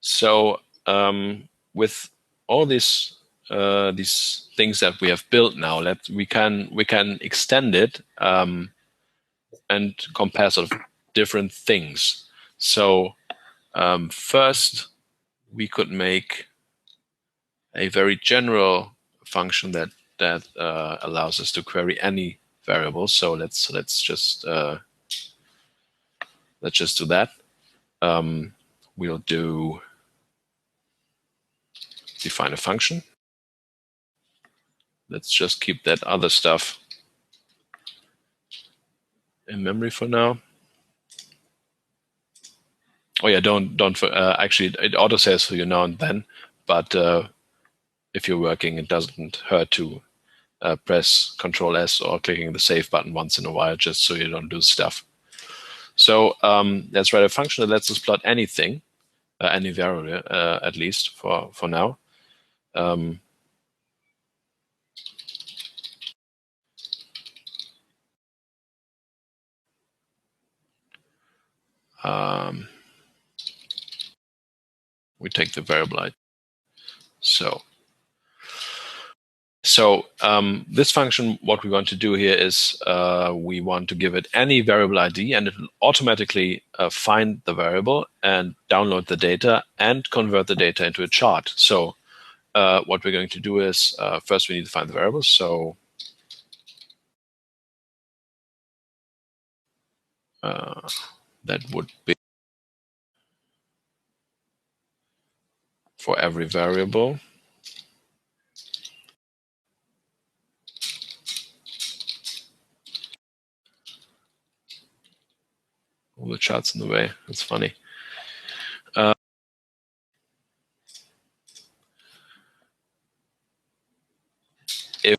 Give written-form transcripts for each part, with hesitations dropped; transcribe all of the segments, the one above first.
So with all these things that we have built now, we can extend it and compare sort of different things. So first, we could make a very general function that allows us to query any variable. So let's just do that. We'll do define a function. Let's just keep that other stuff in memory for now. Oh yeah, don't actually, it auto says for you now and then, but if you're working, it doesn't hurt to press Control S or clicking the save button once in a while, just so you don't lose stuff. So let's write a function that lets us plot anything, any variable, at least for now. We take the variable ID. So this function, what we want to do here is we want to give it any variable ID, and it will automatically find the variable and download the data and convert the data into a chart. So what we're going to do is first we need to find the variable. So that would be for every variable. All the charts in the way. That's funny. If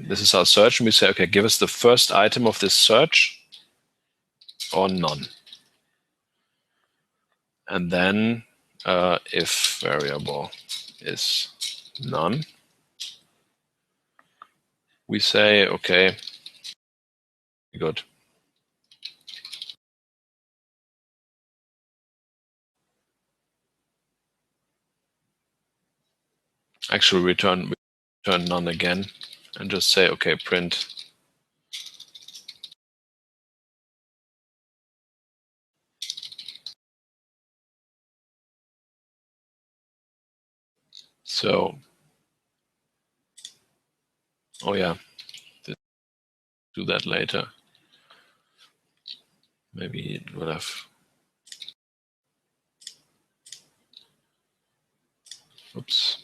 this is our search, and we say, okay, give us the first item of this search or none. And then if variable is none, we say, okay, good. Actually, return none again, and just say, okay, print. So, oh yeah, do that later. Maybe it will have. Oops.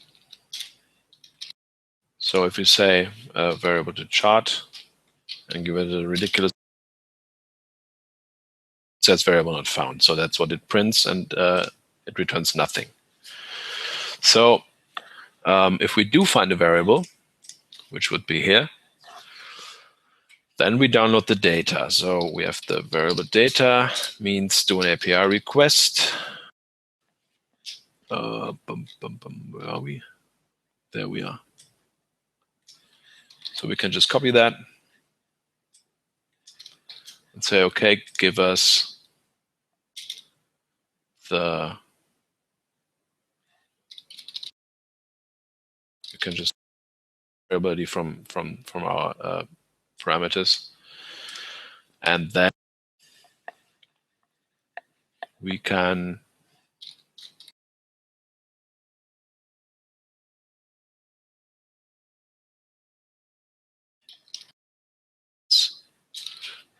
So if we say variable to chart and give it a ridiculous, it says variable not found. So that's what it prints, and it returns nothing. So if we do find a variable, which would be here, then we download the data. So we have the variable data, means do an API request. Where are we? There we are. So we can just copy that and say, okay, give us the, you can just variability from our parameters, and then we can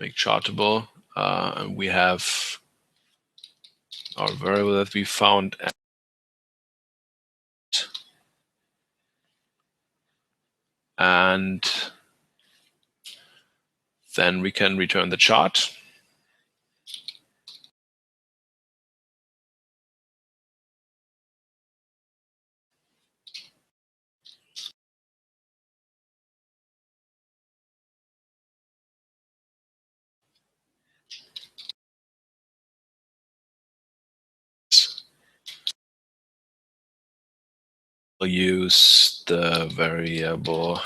make chartable, and we have our variable that we found, and then we can return the chart. We'll use the variable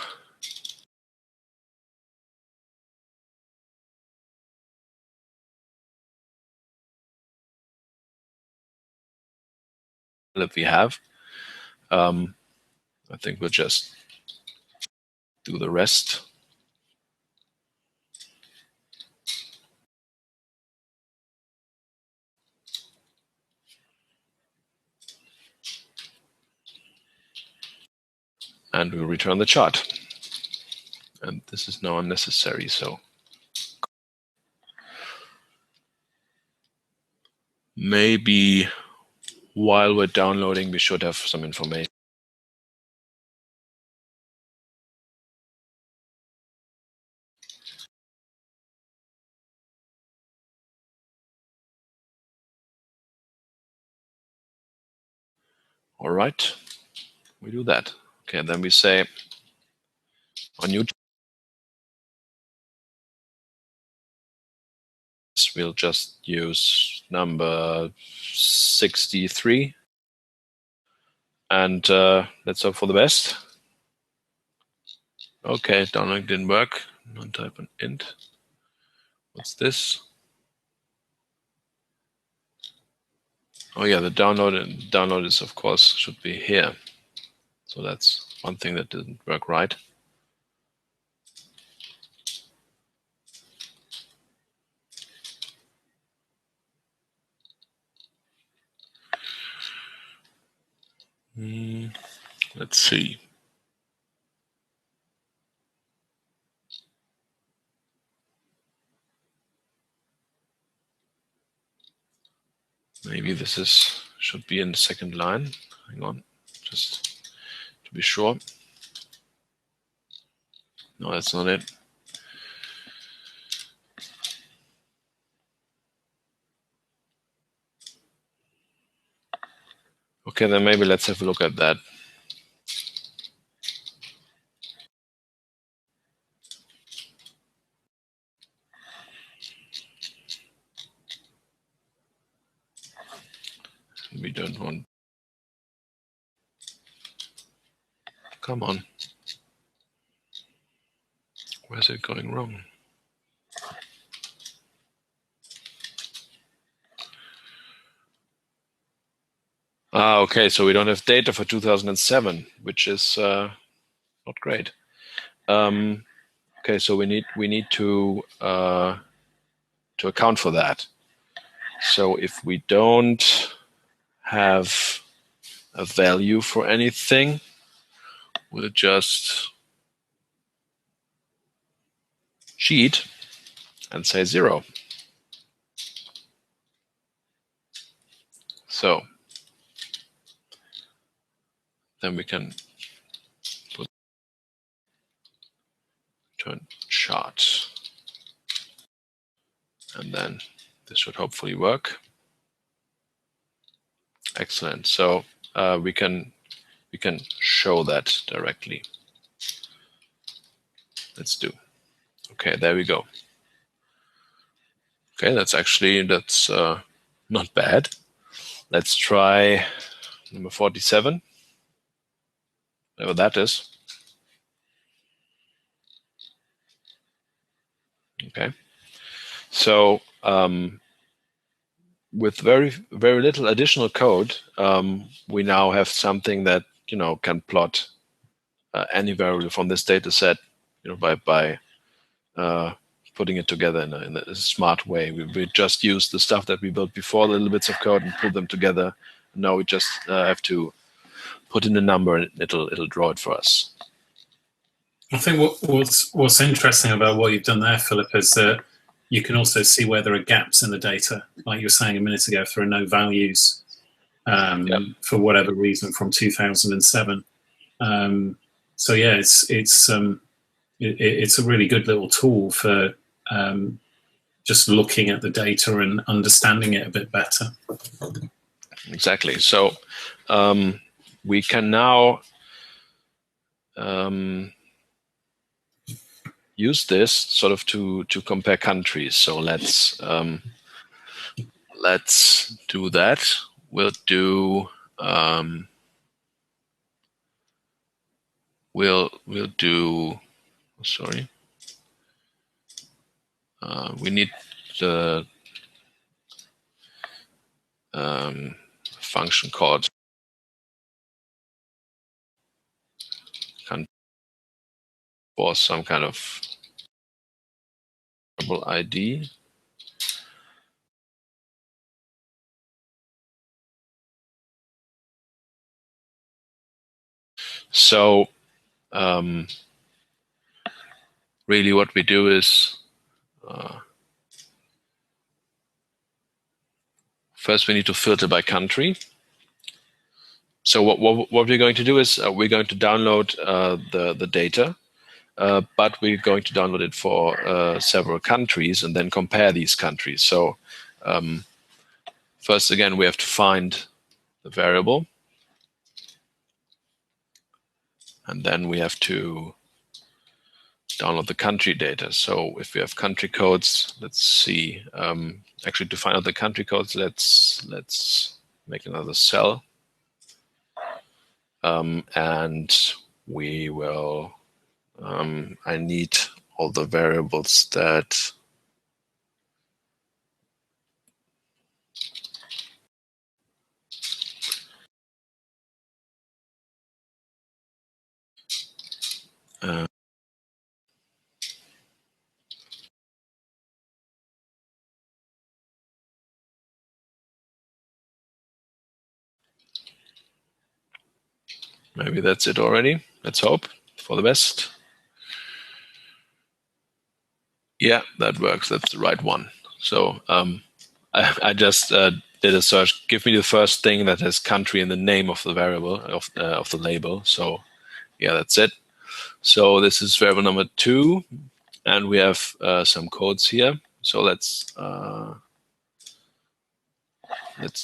that we have. I think we'll just do the rest. And we'll return the chart. And this is now unnecessary, so maybe while we're downloading, we should have some information. All right, we do that. Okay, and then we say on new, we'll just use number 63. And let's hope for the best. Okay, downloading didn't work. Non-type an int. What's this? Oh yeah, the download is of course should be here. So that's one thing that didn't work right. Let's see. Maybe this should be in the second line. Hang on, just to be sure. No, that's not it. Okay, then maybe let's have a look at that. We don't want. Come on. Where's it going wrong? Okay, so we don't have data for 2007, which is not great. Okay, so we need to account for that. So if we don't have a value for anything, we'll just cheat and say 0. So then we can put turn chart, and then this should hopefully work. Excellent. So we can show that directly. Let's do. Okay, there we go. Okay, that's not bad. Let's try number 47, whatever that is. Okay, so with very little additional code, we now have something that can plot any variable from this data set, by putting it together in a smart way. We just use the stuff that we built before, little bits of code, and pull them together. Now we just have to put in a number, and it'll draw it for us. I think what's interesting about what you've done there, Philip, is that you can also see where there are gaps in the data. Like you were saying a minute ago, if there are no values for whatever reason from 2007. So yeah, it's a really good little tool for just looking at the data and understanding it a bit better. Exactly. So we can now use this sort of to compare countries. So let's do that. We'll do we'll do. Sorry, we need the function called for some kind of ID. So really what we do is first we need to filter by country. So what we're going to do is we're going to download the data, but we're going to download it for several countries and then compare these countries. So first, again, we have to find the variable, and then we have to download the country data. So if we have country codes, let's see. Actually, to find out the country codes, let's make another cell, and we will. I need all the variables that maybe that's it already. Let's hope for the best. Yeah, that works. That's the right one. So I just did a search. Give me the first thing that has country in the name of the variable of the label. So yeah, that's it. So this is variable number 2, and we have some codes here. So let's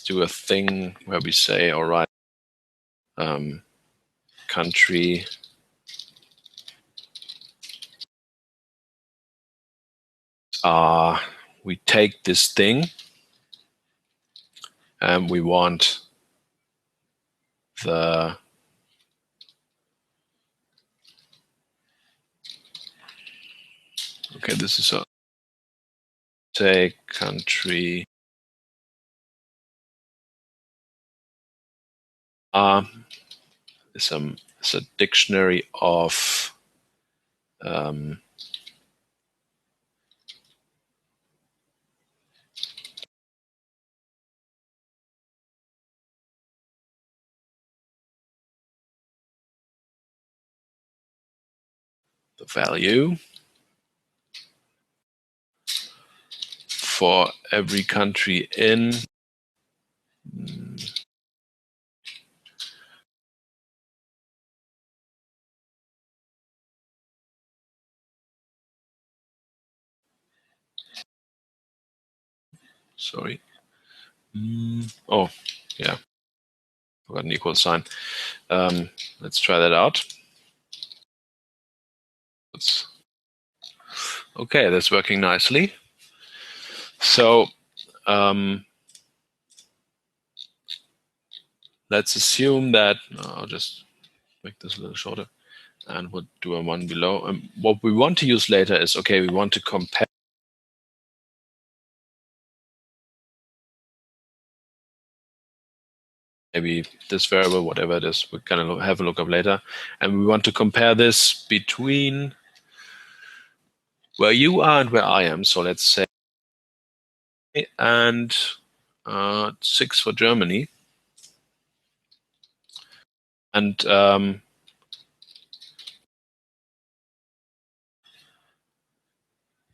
do a thing where we say, all right, country we take this thing and we want the okay, this is a say country it's a dictionary of the value for every country in sorry. Oh, yeah. Forgot an equal sign. Let's try that out. Okay, that's working nicely. So let's assume that I'll just make this a little shorter and we'll do a one below. What we want to use later is, okay, we want to compare maybe this variable, whatever it is, we're going to have a look up later. And we want to compare this between where you are and where I am. So let's say, and 6 for Germany. And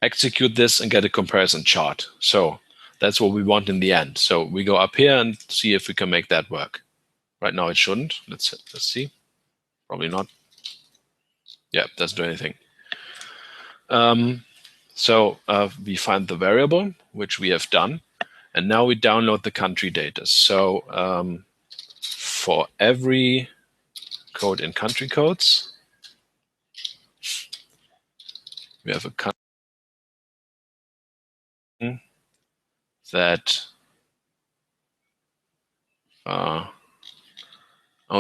execute this and get a comparison chart. So that's what we want in the end. So we go up here and see if we can make that work. Right now it shouldn't. Let's see. Probably not. Yeah, doesn't do anything. So we find the variable, which we have done. And now we download the country data. So for every code in country codes, we have a country that oh,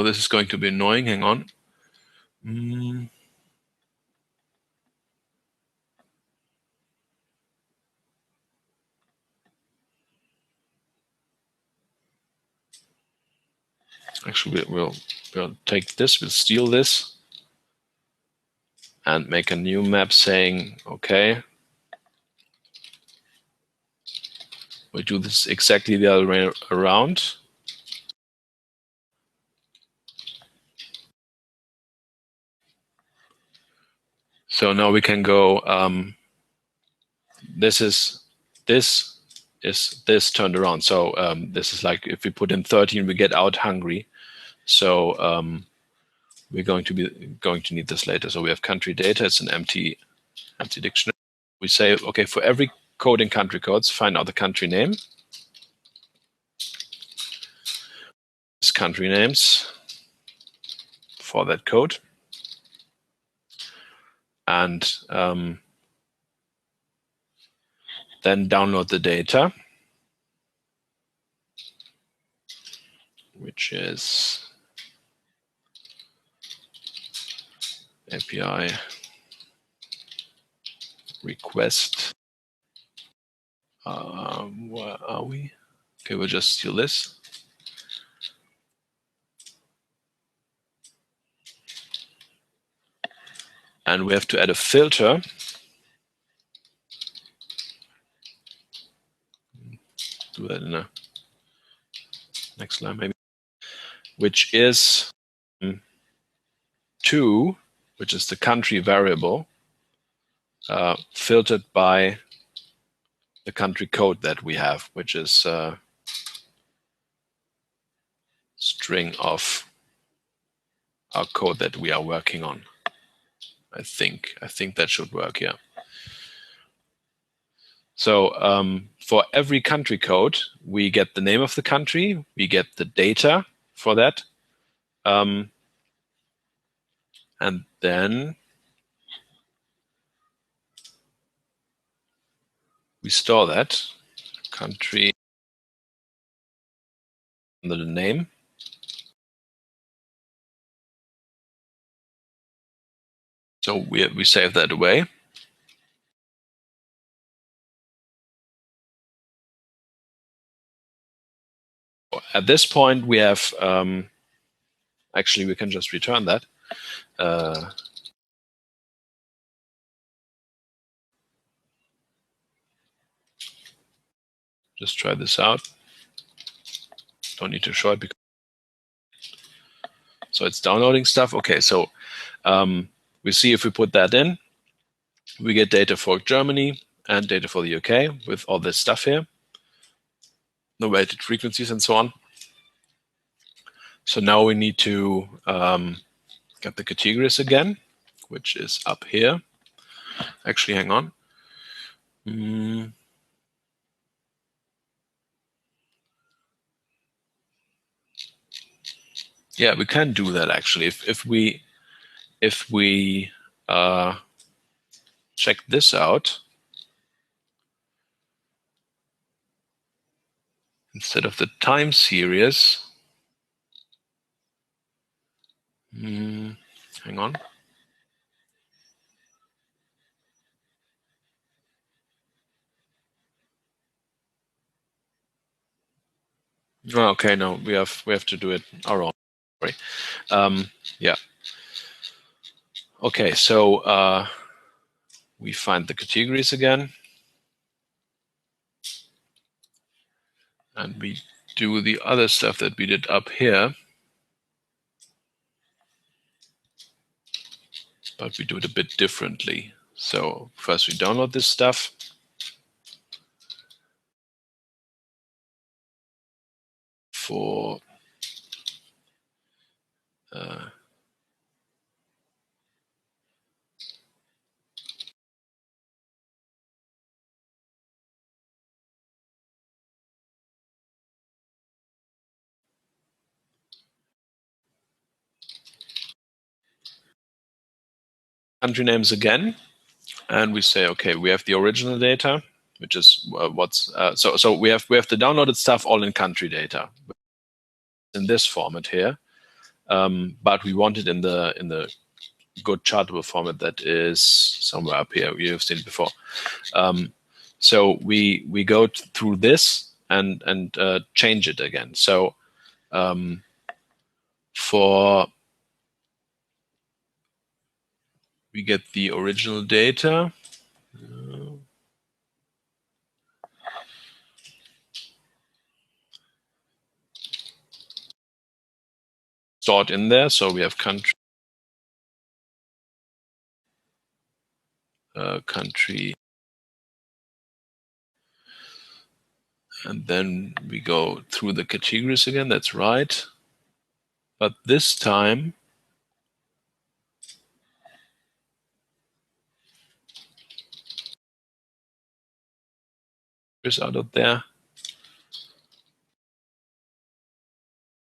this is going to be annoying. Hang on. Actually, we'll take this, we'll steal this, and make a new map saying, okay, we do this exactly the other way around. So now we can go, this is this turned around. So this is like if we put in 13, we get out Hungary. So we're going to need this later. So we have country data. It's an empty dictionary. We say, okay, for every code in country codes, find out the country name. This country names for that code. And then download the data, which is API request. Where are we? Okay, we'll just steal this. And we have to add a filter. Do that in the next line, maybe. Which is to, which is the country variable, filtered by the country code that we have, which is a string of our code that we are working on. I think that should work, yeah. So for every country code, we get the name of the country, we get the data for that, and then we store that country under the name. So we save that away. At this point, we have, actually, we can just return that. Just try this out. Don't need to show it because so it's downloading stuff. Okay, so we see if we put that in, we get data for Germany and data for the UK with all this stuff here, the weighted frequencies and so on. So now we need to get the categories again, which is up here. Actually, hang on. Yeah, we can do that actually. If we check this out, instead of the time series, hang on. Oh, okay, no, we have to do it our own. Sorry. Yeah. Okay, so we find the categories again, and we do the other stuff that we did up here, but we do it a bit differently. So first we download this stuff. For country names again, and we say, okay, we have the original data, which is so we have the downloaded stuff all in country data in this format here, but we want it in the good chartable format that is somewhere up here. You've seen it before. So we go through this and change it again. So we get the original data. Stored in there. So we have country, and then we go through the categories again. That's right. But this time, is out of there.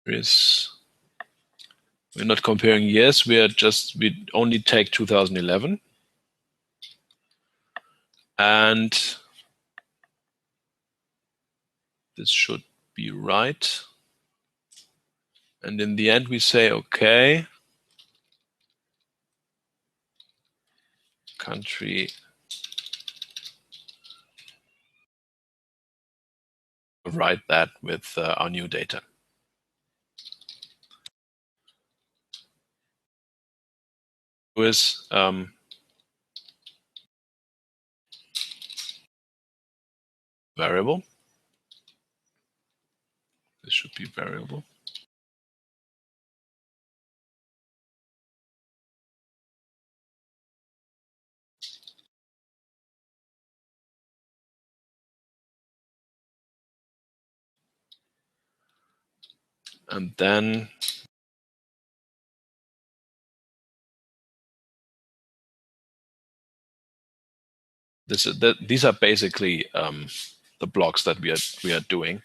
We're not comparing years. We only take 2011, and this should be right. And in the end, we say, okay, country, write that with our new data. Is variable. This should be variable. And then these are basically the blocks that we are doing.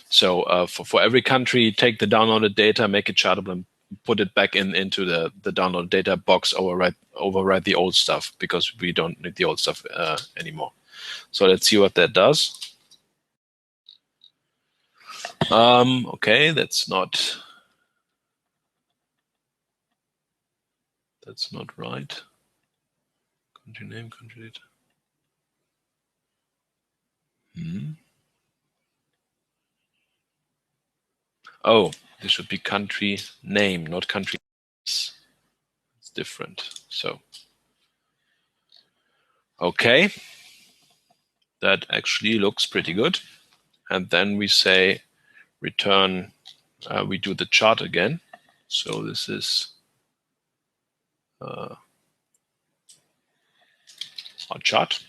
So for every country, take the downloaded data, make it chartable, and put it back into the downloaded data box. Overwrite the old stuff because we don't need the old stuff anymore. So let's see what that does. Okay, that's not right. Country name, country data. Oh, this should be country name, not country. It's different. So, okay, that actually looks pretty good. And then we say return. We do the chart again. So this is our chart.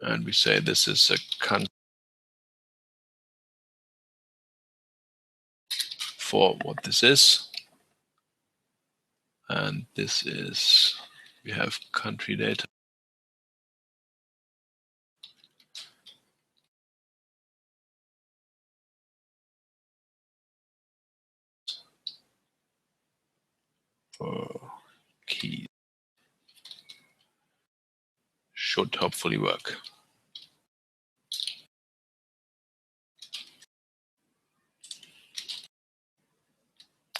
And we say this is a country for what this is. And this is, we have country data. For key. Should hopefully work.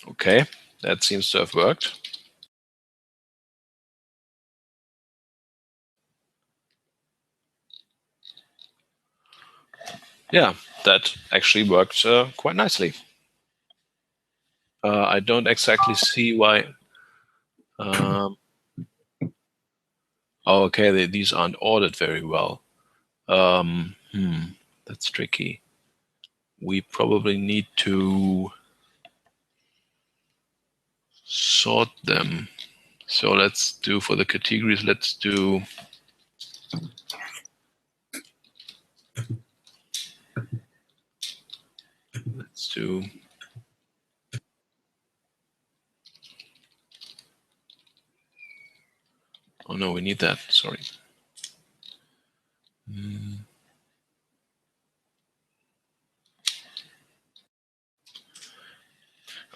Okay, that seems to have worked. Yeah, that actually worked quite nicely. I don't exactly see why. Oh, okay, these aren't ordered very well. That's tricky. We probably need to sort them. So let's do for the categories, let's do oh no, we need that, sorry.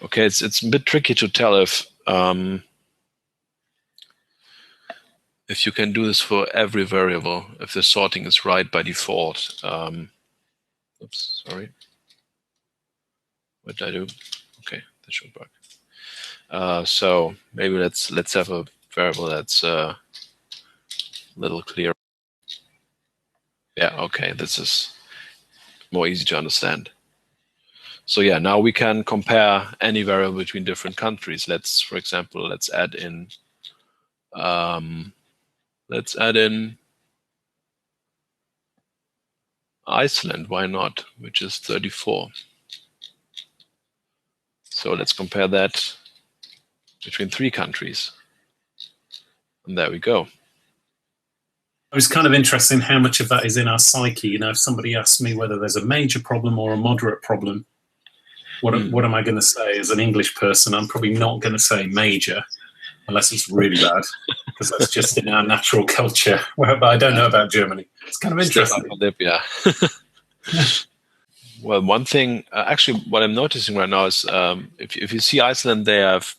Okay, it's a bit tricky to tell if if you can do this for every variable, if the sorting is right by default. Oops, sorry. What did I do? Okay, that should work. So maybe let's have a variable that's a little clearer. Yeah, okay, this is more easy to understand. So yeah, now we can compare any variable between different countries. For example, let's add in Iceland, why not, which is 34. So let's compare that between 3 countries. And there we go. It's kind of interesting how much of that is in our psyche. You know, if somebody asks me whether there's a major problem or a moderate problem, what am I going to say as an English person? I'm probably not going to say major, unless it's really bad, because that's just in our natural culture. But I don't know about Germany. It's kind of interesting. Yeah. Well, one thing, actually, what I'm noticing right now is if you see Iceland, they have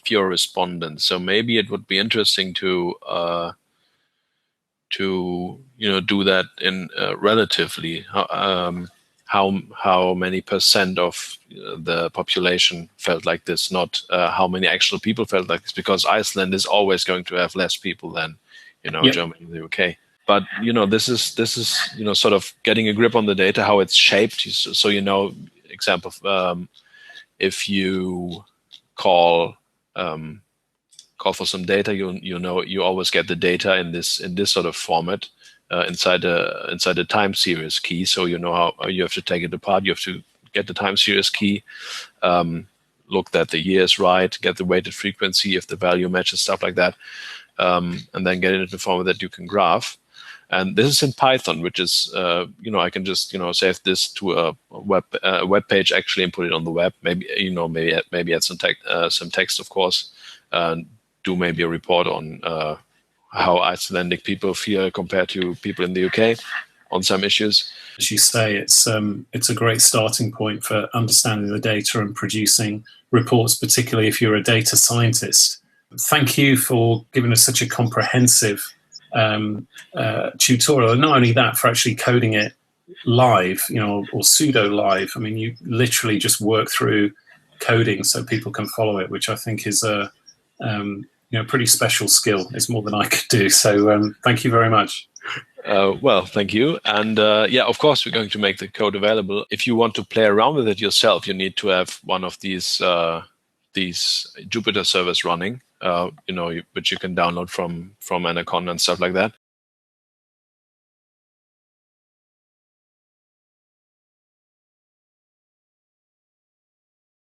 fewer respondents. So maybe it would be interesting to do that in relatively how many percent of the population felt like this, not how many actual people felt like this, because Iceland is always going to have less people than Germany and the UK. But this is sort of getting a grip on the data, how it's shaped. So example, if you call for some data, you always get the data in this sort of format inside the time series key. So you know how you have to take it apart. You have to get the time series key, look that the year is right, get the weighted frequency if the value matches, stuff like that, and then get it into the format that you can graph. And this is in Python, which is I can just save this to a web page actually and put it on the web. Maybe maybe add some text, of course. Do maybe a report on how Icelandic people feel compared to people in the UK on some issues. As you say, it's a great starting point for understanding the data and producing reports, particularly if you're a data scientist. Thank you for giving us such a comprehensive tutorial, and not only that, for actually coding it live, or pseudo live. I mean, you literally just work through coding so people can follow it, which I think is a pretty special skill. It's more than I could do. So thank you very much. Well, thank you. And yeah, of course, we're going to make the code available. If you want to play around with it yourself, you need to have one of these Jupyter servers running, which you can download from Anaconda and stuff like that.